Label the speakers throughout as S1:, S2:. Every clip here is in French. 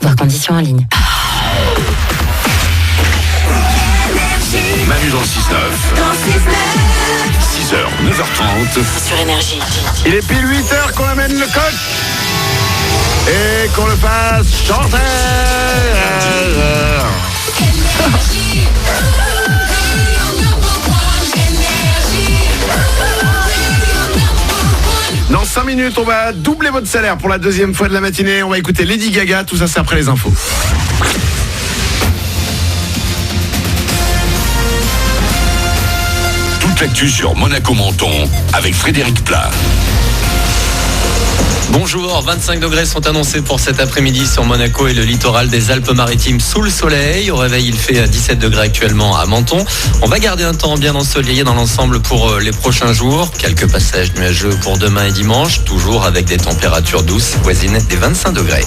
S1: Voir conditions en ligne.
S2: Manu dans le 6-9. 6h, 9h30.
S1: Sur Énergie.
S3: Il est pile 8h qu'on amène le coq et qu'on le fasse chanter. Dans 5 minutes, on va doubler votre salaire pour la deuxième fois de la matinée. On va écouter Lady Gaga, tout ça c'est après les infos.
S2: Toute l'actu sur Monaco Menton avec Frédéric Plat.
S4: Bonjour, 25 degrés sont annoncés pour cet après-midi sur Monaco et le littoral des Alpes-Maritimes sous le soleil. Au réveil, il fait 17 degrés actuellement à Menton. On va garder un temps bien ensoleillé dans l'ensemble pour les prochains jours. Quelques passages nuageux pour demain et dimanche, toujours avec des températures douces voisines des 25 degrés.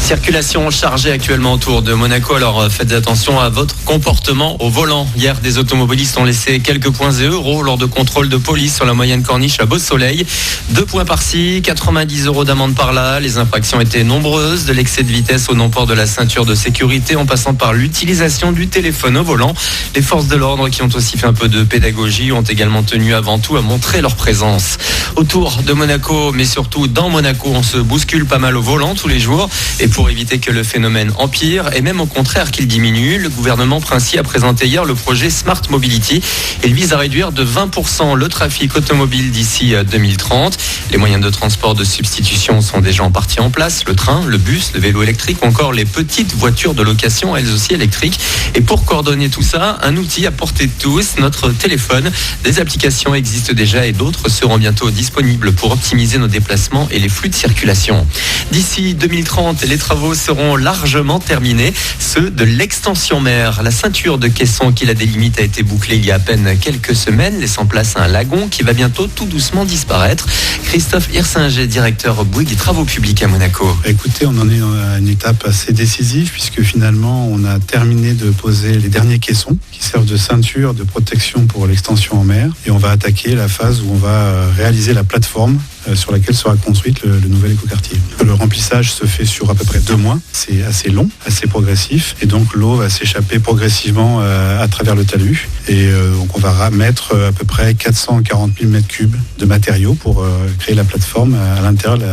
S4: Circulation chargée actuellement autour de Monaco, alors faites attention à votre comportement au volant. Hier, des automobilistes ont laissé quelques points et euros lors de contrôles de police sur la moyenne corniche à Beau-Soleil. 2 points par-ci, 90 € d'amende par-là. Les infractions étaient nombreuses, de l'excès de vitesse au non-port de la ceinture de sécurité en passant par l'utilisation du téléphone au volant. Les forces de l'ordre qui ont aussi fait un peu de pédagogie ont également tenu avant tout à montrer leur présence. Autour de Monaco, mais surtout dans Monaco, on se bouscule pas mal au volant tous les jours. Et pour éviter que le phénomène empire et même au contraire qu'il diminue, le gouvernement Princi a présenté hier le projet Smart Mobility. Il vise à réduire de 20% le trafic automobile d'ici 2030. Les moyens de transport de substitution sont déjà en partie en place. Le train, le bus, le vélo électrique ou encore les petites voitures de location, elles aussi électriques. Et pour coordonner tout ça, un outil à portée de tous, notre téléphone. Des applications existent déjà et d'autres seront bientôt disponibles pour optimiser nos déplacements et les flux de circulation. D'ici 2030, les travaux seront largement terminés, ceux de l'extension mer. La ceinture de caisson qui la délimite a été bouclée il y a à peine quelques semaines, laissant place à un lagon qui va bientôt tout doucement disparaître. Christophe Hirsinger, directeur Bouygues et Travaux Publics à Monaco.
S5: Écoutez, on en est à une étape assez décisive puisque finalement on a terminé de poser les derniers caissons qui servent de ceinture de protection pour l'extension en mer et on va attaquer la phase où on va réaliser la plateforme sur laquelle sera construite le nouvel écoquartier. Le remplissage se fait sur à peu près 2 mois. C'est assez long, assez progressif. Et donc l'eau va s'échapper progressivement à travers le talus. Et donc on va mettre à peu près 440 000 m3 de matériaux pour créer la plateforme à l'intérieur de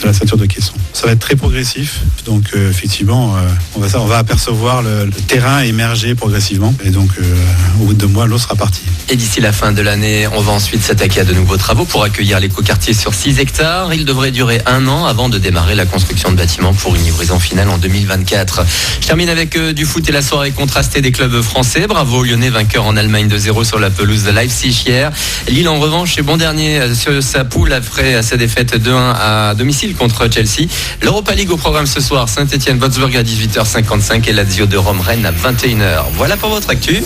S5: la ceinture de caisson. Ça va être très progressif. Donc effectivement, on va apercevoir le terrain émerger progressivement. Et donc au bout de 2 mois, l'eau sera partie.
S4: Et d'ici la fin de l'année, on va ensuite s'attaquer à de nouveaux travaux pour accueillir l'écoquartier sur 6 hectares. Il devrait durer 1 an avant de démarrer la construction de bâtiments pour une livraison finale en 2024. Je termine avec du foot et la soirée contrastée des clubs français. Bravo aux Lyonnais, vainqueurs en Allemagne 2-0 sur la pelouse de Leipzig hier. Lille en revanche est bon dernier sur sa poule après sa défaite 2-1 à domicile contre Chelsea. L'Europa League au programme ce soir, Saint-Etienne-Wolfsburg à 18h55 et Lazio de Rome-Rennes à 21h. Voilà pour votre actu.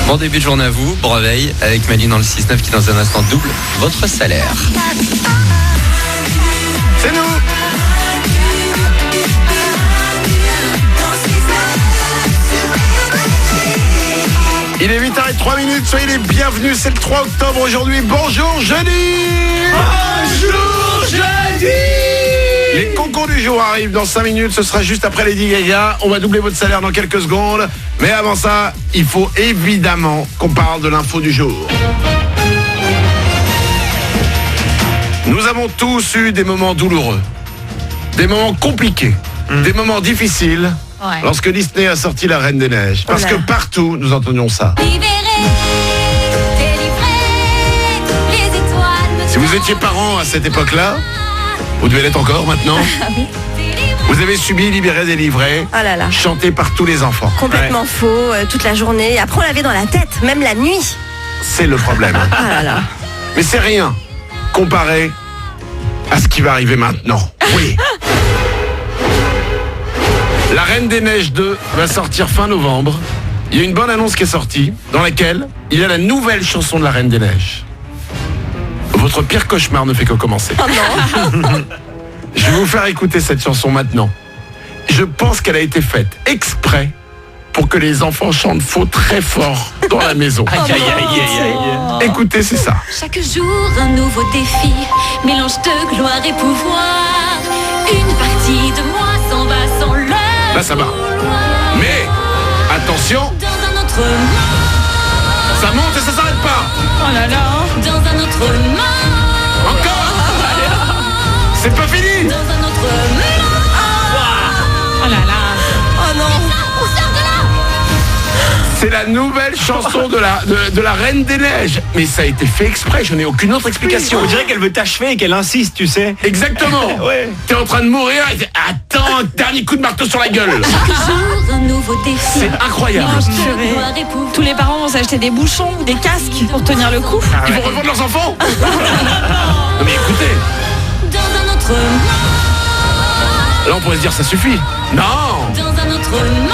S4: Bon début de journée à vous, bon réveil avec Manu dans le 6-9 qui dans un instant double votre salaire.
S3: C'est nous. Il est 8h03, soyez les bienvenus, c'est le 3 octobre aujourd'hui. Bonjour jeudi. Bonjour jeudi. Les concours du jour arrivent dans 5 minutes, ce sera juste après Lady Gaga. On va doubler votre salaire dans quelques secondes. Mais avant ça, il faut évidemment qu'on parle de l'info du jour. Nous avons tous eu des moments douloureux, des moments compliqués, des moments difficiles lorsque Disney a sorti La Reine des Neiges. Parce que partout, nous entendions ça. Si vous étiez parent à cette époque-là, vous devez l'être encore maintenant. Vous avez subi Libéré, délivré, chanté par tous les enfants.
S6: Complètement faux, toute la journée. Après, on l'avait dans la tête, même la nuit.
S3: C'est le problème. Mais c'est rien comparé à ce qui va arriver maintenant. Oui. La Reine des Neiges 2 va sortir fin novembre. Il y a une bonne annonce qui est sortie, dans laquelle il y a la nouvelle chanson de La Reine des Neiges. Votre pire cauchemar ne fait que commencer.
S6: Oh non.
S3: Je vais vous faire écouter cette chanson maintenant. Je pense qu'elle a été faite exprès pour que les enfants chantent faux très fort dans la maison.
S4: Aïe, aïe, aïe, aïe, aïe.
S3: Écoutez, c'est ça.
S1: Chaque jour un nouveau défi, mélange de gloire et pouvoir. Une partie de moi s'en va sans le
S3: Là, ça va. Mais, attention,
S1: dans un autre monde,
S3: ça monte et ça s'arrête pas.
S6: Oh là là.
S1: dans un autre monde,
S3: Encore. C'est pas fini.
S1: dans un autre monde.
S6: Oh là là. Oh non.
S1: On sort de là.
S3: C'est la nouvelle chanson de la Reine des Neiges. Mais ça a été fait exprès, je n'ai aucune autre explication.
S7: On dirait qu'elle veut t'achever et qu'elle insiste, tu sais.
S3: Exactement.
S7: Ouais.
S3: T'es en train de mourir et t'es... Attends, dernier coup de marteau sur la gueule.
S1: Chaque jour un nouveau défi.
S3: C'est incroyable.
S1: Mélange de
S6: Purée.
S1: gloire et pouvoir.
S6: Tous les parents vont s'acheter des bouchons ou des casques pour tenir le coup.
S3: Ils vont revendre leurs enfants. Non mais écoutez,
S1: Dans un autre monde,
S3: là on pourrait se dire ça suffit. Non.
S1: dans un autre monde,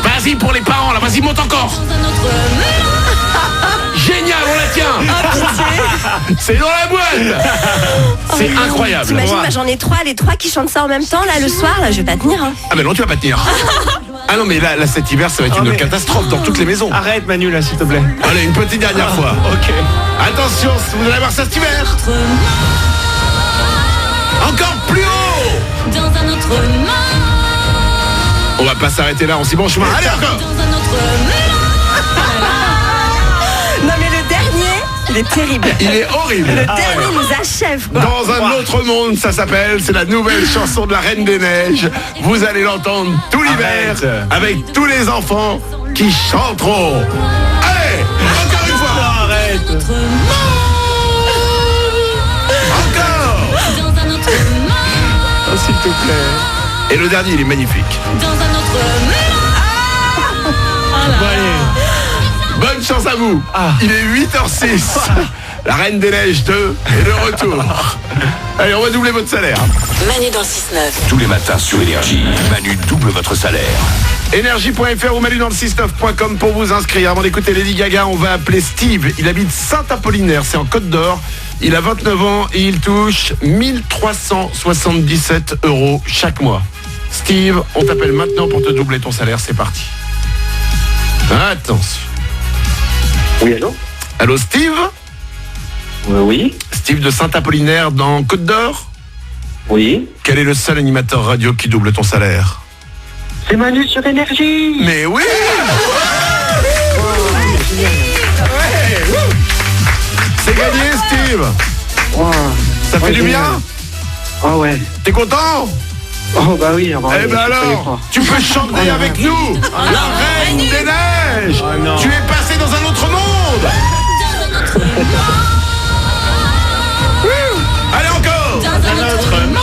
S3: Vas-y pour les parents là, vas-y monte encore.
S1: dans un autre monde.
S3: Génial, on la tient. C'est dans la boîte. C'est incroyable.
S6: T'imagines, moi j'en ai 3, les 3 qui chantent ça en même temps, là, le soir, là, je vais pas tenir. Hein.
S3: Ah mais non, tu vas pas tenir. Ah non mais là cet hiver ça va être une catastrophe dans toutes les maisons.
S7: Arrête Manu là s'il te plaît.
S3: Allez, une petite dernière fois.
S7: Ok.
S3: Attention, vous allez voir ça cet hiver. Encore plus haut.
S1: Dans un autre monde,
S3: On va pas s'arrêter là, on s'y bon chemin. Allez encore.
S1: dans un autre monde.
S6: Non mais le dernier, il est terrible.
S3: Il est horrible.
S6: Le dernier nous achève, quoi.
S3: Dans un autre monde, ça s'appelle, c'est la nouvelle chanson de la Reine des Neiges. Vous allez l'entendre tout l'hiver
S7: Arrête.
S3: avec tous les enfants qui chanteront. Allez, encore une fois.
S7: Arrête.
S3: Encore.
S1: Dans un autre monde,
S7: Oh, s'il te plaît.
S3: Et le dernier, il est magnifique.
S1: dans un autre monde.
S7: Bon allez.
S3: Bonne chance à vous. Il est 8h06. La Reine des Neiges 2 est de retour. Allez, on va doubler votre salaire.
S8: Manu dans le 6-9.
S2: Tous les matins sur Énergie, Manu double votre salaire.
S3: Énergie.fr ou Manu dans le 69.com pour vous inscrire. Avant d'écouter Lady Gaga, on va appeler Steve. Il habite Saint-Apollinaire, c'est en Côte d'Or. Il a 29 ans et il touche 1377 € chaque mois. Steve, on t'appelle maintenant pour te doubler ton salaire, c'est parti. Attention.
S9: Oui, allô?
S3: Allô Steve?
S9: Oui,
S3: Steve de Saint-Apollinaire dans Côte d'Or?
S9: oui.
S3: Quel est le seul animateur radio qui double ton salaire?
S9: C'est Manu sur Énergie.
S3: Mais oui! C'est gagné Steve!
S9: Wow.
S3: Ça fait du
S9: génial.
S3: bien?
S9: Ah ouais.
S3: T'es content?
S9: Oh bah oui.
S3: Eh ben alors, tu peux chanter avec nous la Reine des Neiges.
S7: Oh non.
S3: Tu es passé dans un autre monde. Allez encore.
S1: Dans un autre monde.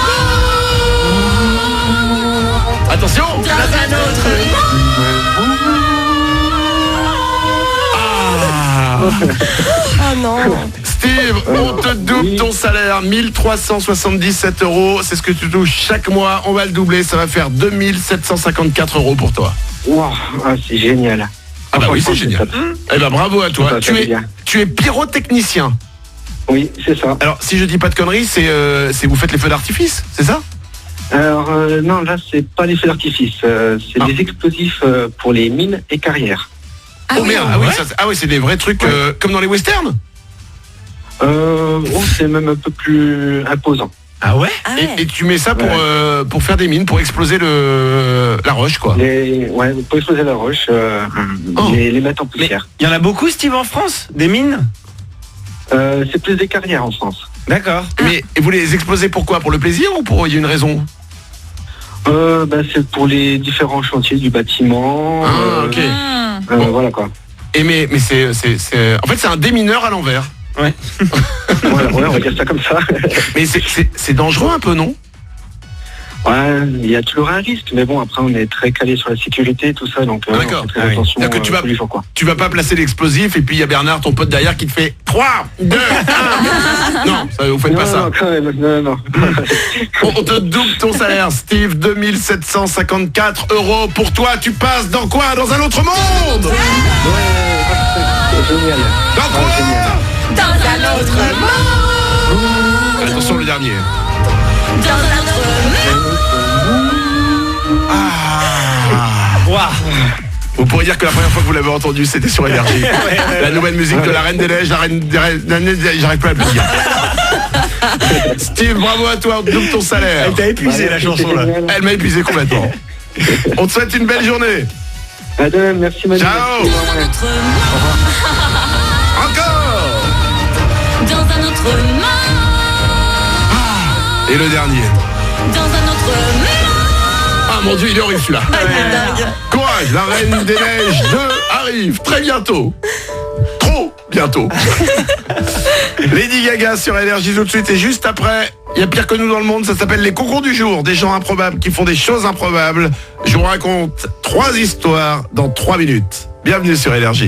S3: Attention.
S1: Dans un autre
S6: Oh non.
S3: Steve, on te double ton salaire, 1377 €. C'est ce que tu touches chaque mois. On va le doubler, ça va faire 2754 € pour toi.
S9: Wow, ah, c'est génial.
S3: Ah bah oui, c'est
S9: Franchement,
S3: génial.
S9: top.
S3: Eh ben bravo à toi.
S9: Ça fait bien.
S3: Tu es pyrotechnicien.
S9: Oui, c'est ça.
S3: Alors, si je dis pas de conneries, c'est vous faites les feux d'artifice, c'est ça?
S9: Alors non, là c'est pas les feux d'artifice, c'est des explosifs pour les mines et carrières.
S3: Oh merde, ah oui, c'est des vrais trucs comme dans les westerns.
S9: C'est même un peu plus imposant.
S7: Ah ouais?
S6: Ah ouais.
S3: Et tu mets ça pour faire des mines, pour exploser la roche, quoi.
S9: Ouais, pour exploser la roche, les mettre en poussière.
S7: Il y en a beaucoup Steve en France? Des mines?
S9: C'est plus des carrières en France.
S7: D'accord.
S3: Mais vous les explosez pourquoi? Pour le plaisir ou pour il y a une raison?
S9: C'est pour les différents chantiers du bâtiment.
S3: Ah, ok.
S9: Voilà quoi.
S3: Et mais c'est en fait c'est un démineur à l'envers.
S7: Ouais.
S9: Voilà, ouais, on va dire ça comme ça.
S3: Mais c'est dangereux un peu, non?
S9: Ouais, il y a toujours un risque, mais bon, après on est très calé sur la sécurité et tout ça, donc
S3: D'accord.
S9: on fait très attention
S3: C'est-à-dire que
S9: tous les jours, quoi.
S3: Tu vas pas placer l'explosif et puis il y a Bernard, ton pote derrière, qui te fait 3, 2, 1. Non, ça, vous faites pas ça.
S9: Non, quand même, non.
S3: On te double ton salaire, Steve, 2754 €. Pour toi, tu passes dans quoi? Dans un autre monde?
S9: C'est génial.
S3: Dans quoi?
S9: Génial.
S1: Dans un autre monde.
S3: Attention, le dernier.
S1: Dans un autre monde.
S7: Waouh.
S3: Vous pourrez dire que la première fois que vous l'avez entendu, c'était sur Énergie. La nouvelle musique de la Reine des Neiges, la Reine des Neiges, j'arrive pas à le dire. Steve, bravo à toi, double ton salaire.
S7: Elle t'a épuisé la chanson là.
S3: Elle m'a épuisé complètement. On te souhaite une belle journée.
S9: Merci Manu.
S3: Ciao. Encore.
S1: Dans un autre monde.
S3: Et le dernier.
S1: Dans un autre monde.
S3: Ah mon Dieu, il est horrible celui-là. Courage, la Reine des Neiges 2 arrive très bientôt. Trop bientôt. Lady Gaga sur Énergie tout de suite et juste après, il y a pire que nous dans le monde, ça s'appelle les concours du jour, des gens improbables qui font des choses improbables. Je vous raconte 3 histoires dans 3 minutes. Bienvenue sur Énergie.